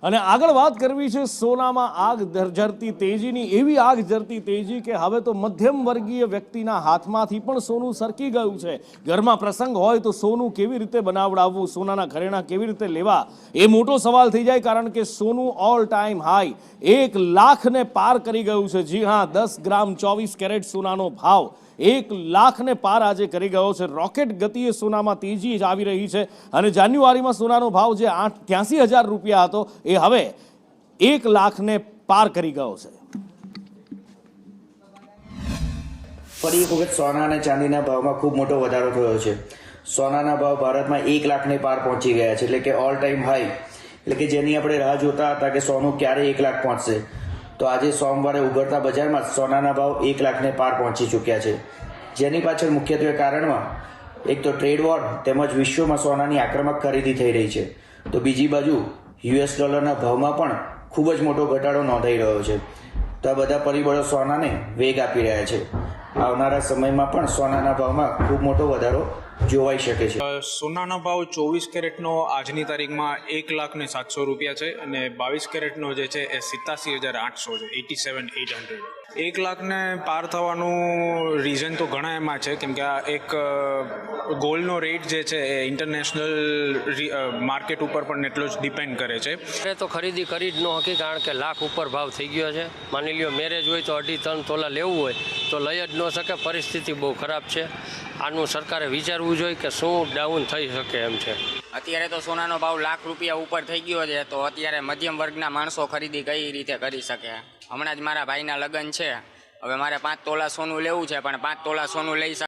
અને આગળ વાત કરવી છે સોનામાં આગ ઝરતી તેજીની, એવી આગ ઝરતી તેજી કે હવે તો મધ્યમ વર્ગીય વ્યક્તિના હાથમાંથી પણ સોનું સરકી ગયું છે। ઘરમાં પ્રસંગ હોય તો સોનું કેવી રીતે બનાવડાવવું, સોનાના ઘરેણા કેવી રીતે લેવા, એ મોટો સવાલ થઈ જાય, કારણ કે સોનું ઓલ ટાઈમ હાઈ 1 લાખને પાર કરી ગયું છે। જી હા, 10 ગ્રામ 24 કેરેટ સોનાનો ભાવ 1 લાખને પાર આજે કરી ગયો છે। રોકેટ ગતિએ સોનામાં તેજી આવી રહી છે અને જાન્યુઆરીમાં સોનાનો ભાવ જે 83,000 રૂપિયા હતો એ હવે 1 લાખને પાર કરી ગયો છે। ફરી એક વખત સોના અને ચાંદીના ભાવમાં ખૂબ મોટો વધારો થયો છે। સોનાના ભાવ ભારતમાં 1 લાખને પાર પહોંચી ગયા છે, એટલે કે ઓલ ટાઈમ હાઈ, એટલે કે જેની આપણે રાહ જોતા હતા કે સોનું ક્યારે 1 લાખ પહોંચશે, તો આજે સોમવારે ઉભરતા બજારમાં સોનાના ભાવ 1 લાખને પાર પહોંચી ચૂક્યા છે। જેની પાછળ મુખ્યત્વે કારણમાં એક તો ટ્રેડ વોર તેમજ વિશ્વમાં સોનાની આક્રમક ખરીદી થઈ રહી છે, તો બીજી બાજુ યુએસ ડોલરના ભાવમાં પણ ખૂબ જ મોટો ઘટાડો નોંધાઈ રહ્યો છે। તો આ બધા પરિબળો સોનાને વેગ આપી રહ્યા છે। આવનારા સમયમાં પણ સોનાના ભાવમાં ખૂબ મોટો વધારો જોવાઈ શકે છે। સોનાનો ભાવ 24 કેરેટનો આજની તારીખમાં 1,07,000 રૂપિયા છે અને 22 કેરેટનો જે છે એ 87,800 છે, 87,800। 1 લાખને પાર થવાનું રીઝન તો ઘણા એમાં છે, કેમ કે આ એક ગોલ્ડનો રેટ જે છે એ ઇન્ટરનેશનલ માર્કેટ ઉપર પણ એટલો જ ડિપેન્ડ કરે છે। એ તો ખરીદી કરી જ ન હતી, કારણ કે લાખ ઉપર ભાવ થઈ ગયો છે। માની લ્યો મેરેજ હોય તો 2.5-3 તોલા લેવું હોય તો લઈ જ ન શકે, પરિસ્થિતિ બહુ ખરાબ છે। આનું સરકારે વિચારવું જોઈએ કે શું ડાઉન થઈ શકે એમ છે। અત્યારે તો સોનાનો ભાવ લાખ રૂપિયા ઉપર થઈ ગયો છે, તો અત્યારે મધ્યમ વર્ગના માણસો ખરીદી કઈ રીતે કરી શકે? હમણાં જ મારા ભાઈના લગ્ન છે, હવે મારે 5 તોલા સોનું લેવું છે, પણ 5 તોલા સોનું લઈ